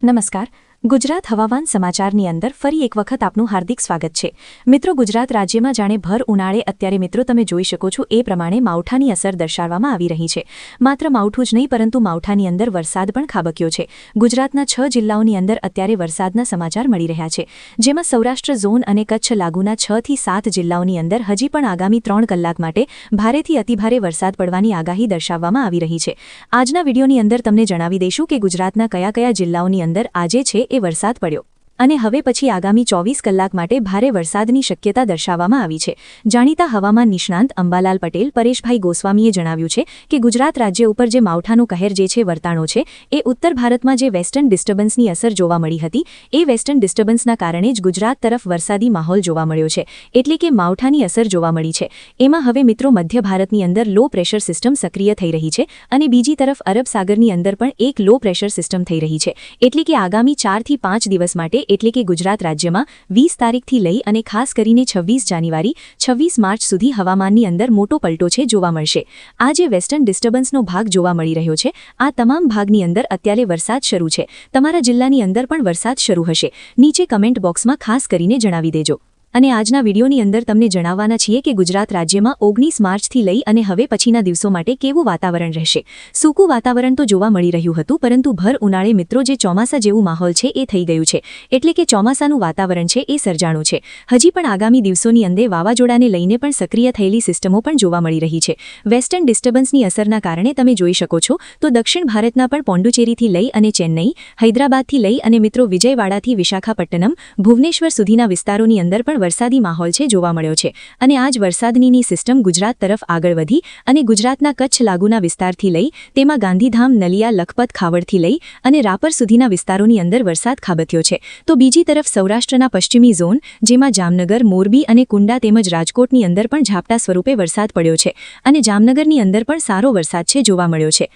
નમસ્કાર. ગુજરાત હવામાન સમાચારની અંદર ફરી એક વખત આપનું હાર્દિક સ્વાગત છે. મિત્રો, ગુજરાત રાજ્યમાં જાણે ભર ઉનાળે અત્યારે મિત્રો તમે જોઈ શકો છો એ પ્રમાણે માવઠાની અસર દર્શાવવામાં આવી રહી છે. માત્ર માવઠું જ નહીં પરંતુ માવઠાની અંદર વરસાદ પણ ખાબક્યો છે. ગુજરાતના 6 જિલ્લાઓની અંદર અત્યારે વરસાદના સમાચાર મળી રહ્યા છે, જેમાં સૌરાષ્ટ્ર ઝોન અને કચ્છ લાગુના 6 થી 7 જિલ્લાઓની અંદર હજી પણ આગામી 3 કલાક માટે ભારેથી અતિભારે વરસાદ પડવાની આગાહી દર્શાવવામાં આવી રહી છે. આજના વિડીયોની અંદર તમને જણાવી દઈશું કે ગુજરાતના કયા કયા જિલ્લાઓની અંદર આજે છે એ વરસાદ પડ્યો અને હવે પછી આગામી 24 કલાક માટે ભારે વરસાદની શક્યતા દર્શાવવામાં આવી છે. જાણીતા હવામાન નિષ્ણાંત અંબાલાલ પટેલ પરેશભાઈ ગોસ્વામીએ જણાવ્યું છે કે ગુજરાત રાજ્ય ઉપર જે માવઠાનું કહેર જે છે વર્તાણો છે એ ઉત્તર ભારતમાં જે વેસ્ટર્ન ડિસ્ટર્બન્સની અસર જોવા મળી હતી એ વેસ્ટર્ન ડિસ્ટર્બન્સના કારણે જ ગુજરાત તરફ વરસાદી માહોલ જોવા મળ્યો છે, એટલે કે માવઠાની અસર જોવા મળી છે. એમાં હવે મિત્રો મધ્ય ભારતની અંદર લો પ્રેશર સિસ્ટમ સક્રિય થઈ રહી છે અને બીજી તરફ અરબ સાગરની અંદર પણ એક લો પ્રેશર સિસ્ટમ થઈ રહી છે, એટલે કે આગામી 4 થી 5 દિવસ માટે એટલે કે ગુજરાત રાજ્યમાં 20 તારીખથી લઈ અને ખાસ કરીને 26 જાન્યુઆરી 26 માર્ચ સુધી હવામાનની અંદર મોટો પલટો છે જોવા મળશે. આ જે વેસ્ટર્ન ડિસ્ટર્બન્સનો ભાગ જોવા મળી રહ્યો છે આ તમામ ભાગની અંદર અત્યારે વરસાદ શરૂ છે. તમારા જિલ્લાની અંદર પણ વરસાદ શરૂ હશે. નીચે કમેન્ટ બોક્સમાં ખાસ કરીને જણાવી દેજો. અને આજના વિડીયોની અંદર તમને જણાવવાના છીએ કે ગુજરાત રાજ્યમાં 19 માર્ચથી લઈ અને હવે પછીના દિવસો માટે કેવું વાતાવરણ રહેશે. સૂકું વાતાવરણ તો જોવા મળી રહ્યું હતું, પરંતુ ભર ઉનાળે મિત્રો જે ચોમાસા જેવું માહોલ છે એ થઈ ગયું છે, એટલે કે ચોમાસાનું વાતાવરણ છે એ સર્જાણું છે. હજી પણ આગામી દિવસોની અંદર વાવાઝોડાને લઈને પણ સક્રિય થયેલી સિસ્ટમો પણ જોવા મળી રહી છે. વેસ્ટર્ન ડિસ્ટર્બન્સની અસરના કારણે તમે જોઈ શકો છો તો દક્ષિણ ભારતના પણ પોંડુચેરીથી લઈ અને ચેન્નઈ, હૈદરાબાદથી લઈ અને મિત્રો વિજયવાડાથી વિશાખાપટ્ટનમ, ભુવનેશ્વર સુધીના વિસ્તારોની અંદર પણ વરસાદી માહોલ છે જોવા મળ્યો છે. અને આ જ વરસાદની સિસ્ટમ ગુજરાત તરફ આગળ વધી અને ગુજરાતના કચ્છ લાગુના વિસ્તારથી લઈ તેમાં ગાંધીધામ, નલિયા, લખપત, ખાવડથી લઈ અને રાપર સુધીના વિસ્તારોની અંદર વરસાદ ખાબક્યો છે. તો બીજી તરફ સૌરાષ્ટ્રના પશ્ચિમી ઝોન જેમાં જામનગર, મોરબી અને કુંડા તેમજ રાજકોટની અંદર પણ ઝાપટા સ્વરૂપે વરસાદ પડ્યો છે અને જામનગરની અંદર પણ સારો વરસાદ છે જોવા મળ્યો છે.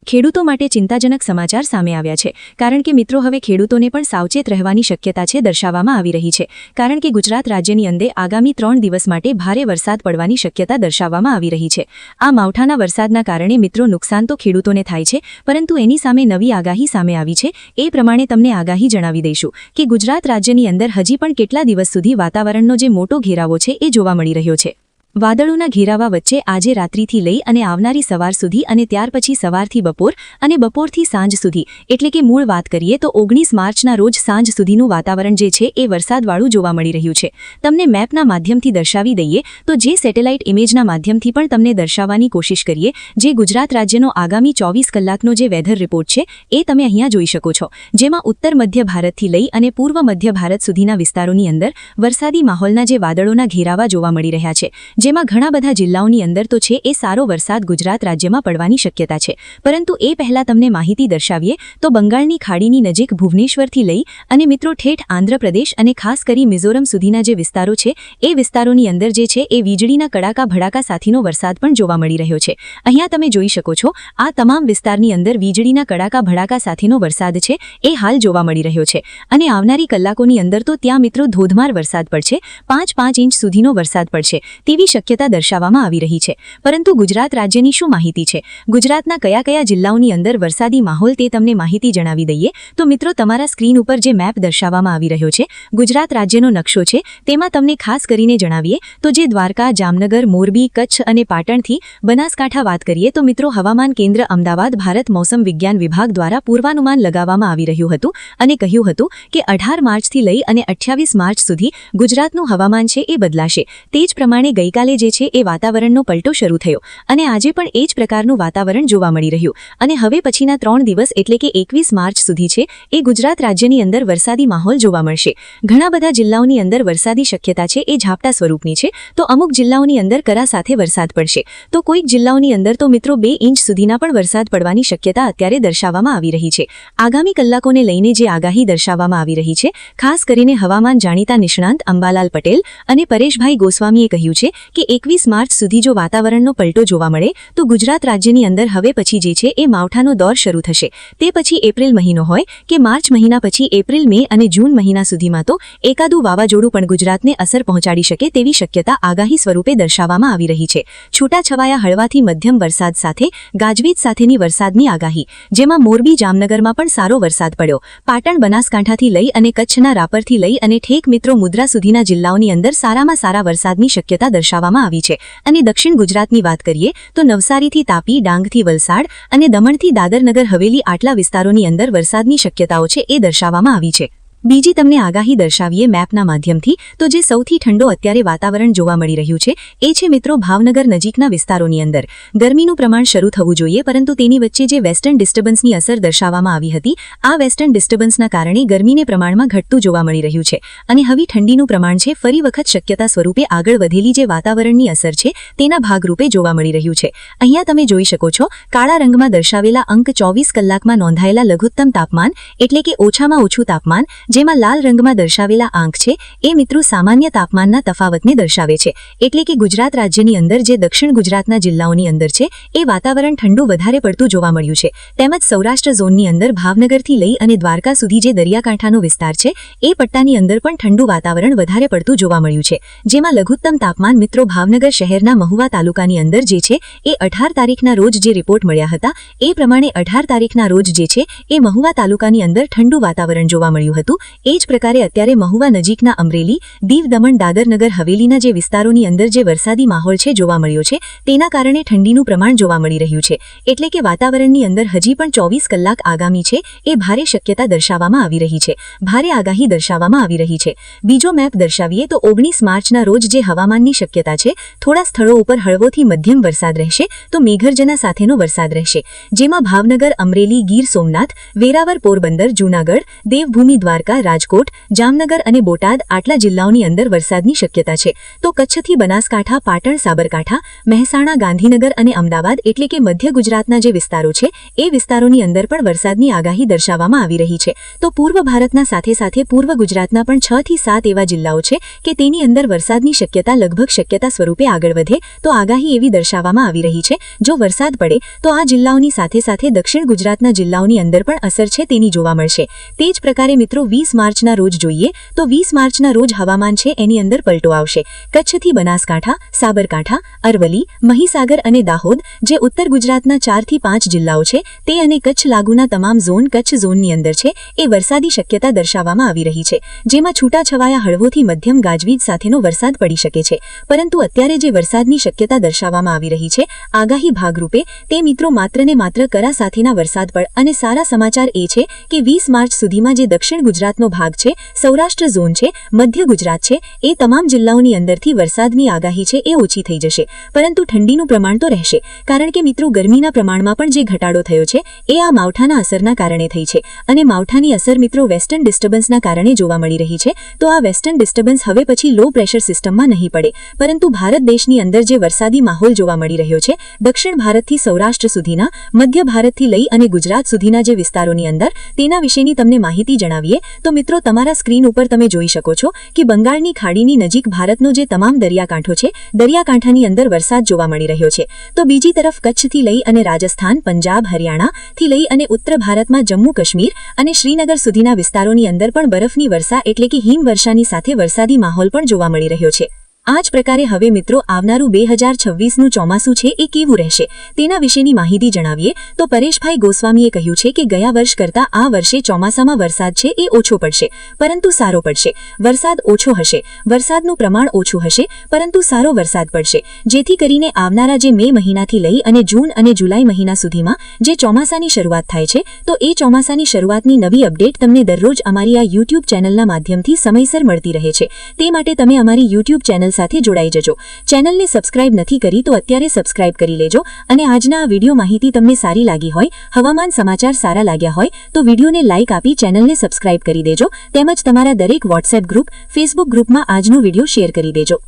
ખેડૂતો માટે ચિંતાજનક સમાચાર સામે આવ્યા છે, કારણ કે મિત્રો હવે ખેડૂતોને પણ સાવચેત રહેવાની શક્યતા છે દર્શાવવામાં આવી રહી છે, કારણ કે ગુજરાત રાજ્યની અંદર આગામી 3 દિવસ માટે ભારે વરસાદ પડવાની શક્યતા દર્શાવવામાં આવી રહી છે. આ માવઠાના વરસાદના કારણે મિત્રો નુકસાન તો ખેડૂતોને થાય છે, પરંતુ એની સામે નવી આગાહી સામે આવી છે. એ પ્રમાણે તમને આગાહી જણાવી દઈશું કે ગુજરાત રાજ્યની અંદર હજી પણ કેટલા દિવસ સુધી વાતાવરણનો જે મોટો ઘેરાવો છે એ જોવા મળી રહ્યો છે. વાદળોના ઘેરાવા વચ્ચે આજે રાત્રિથી લઈ અને આવનારી સવાર સુધી અને ત્યાર પછી સવારથી બપોર અને બપોરથી સાંજ સુધી, એટલે કે મૂળ વાત કરીએ તો 19 માર્ચના રોજ સાંજ સુધીનું વાતાવરણ જે છે એ વરસાદવાળું જોવા મળી રહ્યું છે. તમને મેપના માધ્યમથી દર્શાવી દઈએ તો જે સેટેલાઇટ ઇમેજના માધ્યમથી પણ તમને દર્શાવવાની કોશિશ કરીએ, જે ગુજરાત રાજ્યનો આગામી 24 કલાકનો જે વેધર રિપોર્ટ છે એ તમે અહીંયા જોઈ શકો છો, જેમાં ઉત્તર મધ્ય ભારતથી લઈ અને પૂર્વ મધ્ય ભારત સુધીના વિસ્તારોની અંદર વરસાદી માહોલના જે વાદળોના ઘેરાવા જોવા મળી રહ્યા છે, જેમાં ઘણા બધા જિલ્લાઓની અંદર તો છે એ સારો વરસાદ ગુજરાત રાજ્યમાં પડવાની શક્યતા છે. પરંતુ એ પહેલા તમને માહિતી દર્શાવીએ તો બંગાળની ખાડીની નજીક ભુવનેશ્વરથી લઈ અને મિત્રો ઠેઠ આંધ્રપ્રદેશ અને ખાસ કરી મિઝોરમ સુધીના જે વિસ્તારો છે એ વિસ્તારોની અંદર જે છે એ વીજળીના કડાકા ભડાકા સાથેનો વરસાદ પણ જોવા મળી રહ્યો છે. અહીંયા તમે જોઈ શકો છો આ તમામ વિસ્તારની અંદર વીજળીના કડાકા ભડાકા સાથેનો વરસાદ છે એ હાલ જોવા મળી રહ્યો છે અને આવનારી કલાકોની અંદર તો ત્યાં મિત્રો ધોધમાર વરસાદ પડશે, 5 ઇંચ સુધીનો વરસાદ પડશે તેવી શક્યતા દર્શાવવામાં આવી રહી છે. પરંતુ ગુજરાત રાજ્યની શું માહિતી છે, ગુજરાતના કયા કયા જિલ્લાઓની અંદર વરસાદી માહોલ તે તમને માહિતી જણાવી દઈએ તો મિત્રો તમારા સ્ક્રીન ઉપર જે મેપ દર્શાવવામાં આવી રહ્યો છે ગુજરાત રાજ્યનો નકશો છે તેમાં તમને ખાસ કરીને જણાવીએ તો જે દ્વારકા, જામનગર, મોરબી, કચ્છ અને પાટણથી બનાસકાંઠા વાત કરીએ તો મિત્રો હવામાન કેન્દ્ર અમદાવાદ ભારત મોસમ વિજ્ઞાન વિભાગ દ્વારા પૂર્વાનુમાન લગાવવામાં આવી રહ્યું હતું અને કહ્યું હતું કે 18 માર્ચથી લઈ અને 28 માર્ચ સુધી ગુજરાતનું હવામાન છે એ બદલાશે. તે જ પ્રમાણે ગઈકાલે જે છે એ વાતાવરણનો પલટો શરૂ થયો અને આજે પણ એ જ પ્રકારનું વાતાવરણ જોવા મળી રહ્યું અને હવે પછીના 3 દિવસ એટલે કે 21 માર્ચ સુધી છે એ ગુજરાત રાજ્યની અંદર વરસાદી માહોલ જોવા મળશે. ઘણા બધા જિલ્લાઓની અંદર વરસાદી શક્યતા છે એ ઝાપટા સ્વરૂપની છે, તો અમુક જિલ્લાઓની અંદર કરા સાથે વરસાદ પડશે, તો કોઈક જિલ્લાઓની અંદર તો મિત્રો 2 ઇંચ સુધીના પણ વરસાદ પડવાની શક્યતા અત્યારે દર્શાવવામાં આવી રહી છે. આગામી કલાકોને લઈને જે આગાહી દર્શાવવામાં આવી રહી છે, ખાસ કરીને હવામાન જાણીતા નિષ્ણાંત અંબાલાલ પટેલ અને પરેશભાઈ ગોસ્વામીએ કહ્યું છે કે 21 માર્ચ સુધી જો વાતાવરણનો પલટો જોવા મળે તો ગુજરાત રાજ્યની અંદર હવે પછી જે છે એ માવઠાનો દોર શરૂ થશે. તે પછી એપ્રિલ મહિનો હોય કે માર્ચ મહિના પછી એપ્રિલ, મે અને જૂન મહિના સુધીમાં તો એકાદું વાવાઝોડું પણ ગુજરાતને અસર પહોંચાડી શકે તેવી શક્યતા આગાહી સ્વરૂપે દર્શાવવામાં આવી રહી છે. છૂટાછવાયા હળવાથી મધ્યમ વરસાદ સાથે ગાજવીજ સાથેની વરસાદની આગાહી, જેમાં મોરબી, જામનગરમાં પણ સારો વરસાદ પડ્યો. પાટણ, બનાસકાંઠાથી લઈ અને કચ્છના રાપરથી લઈ અને ઠેક મિત્રો મુદ્રા સુધીના જિલ્લાઓની અંદર સારામાં સારા વરસાદની શક્યતા દર્શાવવામાં આવી છે. અને દક્ષિણ ગુજરાતની વાત કરીએ તો નવસારીથી તાપી, ડાંગથી વલસાડ અને દમણથી દાદર નગર હવેલી આટલા વિસ્તારોની અંદર વરસાદની શક્યતાઓ છે એ દર્શાવવામાં આવી છે. બીજી તમને આગાહી દર્શાવીએ મેપના માધ્યમથી તો જે સૌથી ઠંડો અત્યારે વાતાવરણ જોવા મળી રહ્યું છે એ છે મિત્રો ભાવનગર નજીકના વિસ્તારોની અંદર. ગરમીનું પ્રમાણ શરૂ થવું જોઈએ, પરંતુ તેની વચ્ચે જે વેસ્ટર્ન ડિસ્ટર્બન્સની અસર દર્શાવવામાં આવી હતી, આ વેસ્ટર્ન ડિસ્ટર્બન્સના કારણે ગરમીને પ્રમાણમાં ઘટતું જોવા મળી રહ્યું છે. અને હવે ઠંડીનું પ્રમાણ છે ફરી વખત શક્યતા સ્વરૂપે આગળ વધેલી જે વાતાવરણની અસર છે તેના ભાગરૂપે જોવા મળી રહ્યું છે. અહીંયા તમે જોઈ શકો છો કાળા રંગમાં દર્શાવેલા અંક 24 કલાકમાં નોંધાયેલા લઘુત્તમ તાપમાન એટલે કે ઓછામાં ઓછું તાપમાન, જેમાં લાલ રંગમાં દર્શાવેલા આંક છે એ મિત્રો સામાન્ય તાપમાનના તફાવતને દર્શાવે છે. એટલે કે ગુજરાત રાજ્યની અંદર જે દક્ષિણ ગુજરાતના જિલ્લાઓની અંદર છે એ વાતાવરણ ઠંડુ વધારે પડતું જોવા મળ્યું છે. તેમજ સૌરાષ્ટ્ર ઝોનની અંદર ભાવનગરથી લઈ અને દ્વારકા સુધી જે દરિયાકાંઠાનો વિસ્તાર છે એ પટ્ટાની અંદર પણ ઠંડુ વાતાવરણ વધારે પડતું જોવા મળ્યું છે. જેમાં લઘુત્તમ તાપમાન મિત્રો ભાવનગર શહેરના મહુવા તાલુકાની અંદર જે છે એ 18 તારીખના રોજ જે રિપોર્ટ મળ્યા હતા એ પ્રમાણે 18 તારીખના રોજ જે છે એ મહુવા તાલુકાની અંદર ઠંડુ વાતાવરણ જોવા મળ્યું હતું. એ જ પ્રકારે અત્યારે મહુવા નજીકના અમરેલી, દીવ, દમણ, દાદર નગર હવેલીના જે વિસ્તારોની અંદર જે વરસાદી માહોલ છે જોવા મળ્યો છે તેના કારણે ઠંડીનું પ્રમાણ જોવા મળી રહ્યું છે. એટલે કે વાતાવરણની અંદર હજી પણ 24 કલાક આગામી છે એ ભારે શક્યતા દર્શાવવામાં આવી રહી છે, ભારે આગાહી દર્શાવવામાં આવી રહી છે. બીજો મેપ દર્શાવીએ તો 19 માર્ચના રોજ જે હવામાનની શક્યતા છે, થોડા સ્થળો ઉપર હળવોથી મધ્યમ વરસાદ રહેશે તો મેઘરજના સાથેનો વરસાદ રહેશે. જેમાં ભાવનગર, અમરેલી, ગીર સોમનાથ, વેરાવર, પોરબંદર, જૂનાગઢ, દેવભૂમિ, દ્વારકા, રાજકોટ, જામનગર અને બોટાદ આટલા જિલ્લાઓની અંદર વરસાદની શક્યતા છે. તો કચ્છથી બનાસકાંઠા, પાટણ, સાબરકાંઠા, મહેસાણા, ગાંધીનગર અને અમદાવાદ એટલે કે મધ્ય ગુજરાતના જે વિસ્તારો છે એ વિસ્તારોની અંદર પણ વરસાદની આગાહી દર્શાવવામાં આવી રહી છે. તો પૂર્વ ભારતના સાથે સાથે પૂર્વ ગુજરાતના પણ 6 થી 7 એવા જિલ્લાઓ છે કે તેની અંદર વરસાદની શક્યતા લગભગ શક્યતા સ્વરૂપે આગળ વધે તો આગાહી એવી દર્શાવવામાં આવી રહી છે. જો વરસાદ પડે તો આ જિલ્લાઓની સાથે સાથે દક્ષિણ ગુજરાતના જિલ્લાઓની અંદર પણ અસર છે તેની જોવા મળશે. તે જ પ્રકારે મિત્રો 20 માર્ચના રોજ જોઈએ તો 20 માર્ચના રોજ હવામાન છે એની અંદર પલટો આવશે. કચ્છથી બનાસકાંઠા, સાબરકાંઠા, અરવલ્લી, મહીસાગર અને દાહોદ જે ઉત્તર ગુજરાતના 4 થી 5 જિલ્લાઓ છે તે અને કચ્છ લાગુના તમામ ઝોન કચ્છ ઝોનની અંદર છે એ વરસાદી શક્યતા દર્શાવવામાં આવી રહી છે. જેમાં છૂટાછવાયા હળવોથી મધ્યમ ગાજવીજ સાથેનો વરસાદ પડી શકે છે. પરંતુ અત્યારે જે વરસાદની શક્યતા દર્શાવવામાં આવી રહી છે આગાહી ભાગરૂપે તે મિત્રો માત્ર ને માત્ર કરા સાથેના વરસાદ પડ અને સારા સમાચાર એ છે કે 20 માર્ચ સુધીમાં જે દક્ષિણ ગુજરાતનો ભાગ છે, સૌરાષ્ટ્ર ઝોન છે, મધ્ય ગુજરાત છે એ તમામ જિલ્લાઓની અંદરથી વરસાદની આગાહી છે એ ઓછી થઈ જશે. પરંતુ ઠંડીનું પ્રમાણ તો રહેશે, કારણ કે મિત્રો ગરમીના પ્રમાણમાં પણ જે ઘટાડો થયો છે એ આ માવઠાના અસરના કારણે થઈ છે. અને માવઠાની અસર મિત્રો વેસ્ટર્ન ડિસ્ટર્બન્સના કારણે જોવા મળી રહી છે. તો આ વેસ્ટર્ન ડિસ્ટર્બન્સ હવે પછી લો પ્રેશર સિસ્ટમમાં નહીં પડે, પરંતુ ભારત દેશની અંદર જે વરસાદી માહોલ જોવા મળી રહ્યો છે દક્ષિણ ભારતથી સૌરાષ્ટ્ર સુધીના, મધ્ય ભારતથી લઈ અને ગુજરાત સુધીના જે વિસ્તારોની અંદર તેના વિશેની તમને માહિતી જણાવીએ તો મિત્રો તમારા સ્ક્રીન ઉપર તમે જોઈ શકો છો કે બંગાળની ખાડીની નજીક ભારતનો જે તમામ દરિયાકાંઠો છે દરિયાકાંઠાની અંદર વરસાદ જોવા મળી રહ્યો છે. તો બીજી તરફ કચ્છથી લઈ અને રાજસ્થાન, પંજાબ, હરિયાણાથી લઈ અને ઉત્તર ભારતમાં જમ્મુ કાશ્મીર અને શ્રીનગર સુધીના વિસ્તારોની અંદર પણ બરફની વર્ષા એટલે કે હિમવર્ષાની સાથે વરસાદી માહોલ પણ જોવા મળી રહ્યો છે. આ જ પ્રકારે હવે મિત્રો આવનારું 2026નું ચોમાસું છે એ કેવું રહેશે તેના વિશેની માહિતી જણાવીએ તો પરેશભાઈ ગોસ્વામીએ કહ્યું છે કે ગયા વર્ષ કરતાં આ વર્ષે ચોમાસામાં વરસાદ છે એ ઓછો પડશે, પરંતુ સારો પડશે. વરસાદ ઓછો હશે, વરસાદનું પ્રમાણ ઓછું હશે, પરંતુ સારો વરસાદ પડશે. જેથી કરીને આવનારા જે મે મહિનાથી લઈ અને જૂન અને જુલાઈ મહિના સુધીમાં જે ચોમાસાની શરૂઆત થાય છે તો એ ચોમાસાની શરૂઆતની નવી અપડેટ તમને દરરોજ અમારી આ YouTube ચેનલના માધ્યમથી સમયસર મળતી રહે છે. તે માટે તમે અમારી YouTube ચેનલ સાથે જોડાઈ જજો. ચેનલને સબસ્ક્રાઇબ નથી કરી તો અત્યારે સબસ્ક્રાઇબ કરી લેજો. અને આજના આ વિડીયો માહિતી તમને સારી લાગી હોય, હવામાન સમાચાર સારા લાગ્યા હોય તો વિડીયોને લાઇક આપી ચેનલને સબસ્ક્રાઇબ કરી દેજો. તેમજ તમારા દરેક WhatsApp ગ્રુપ, Facebook ગ્રુપમાં આજનો વિડીયો શેર કરી દેજો.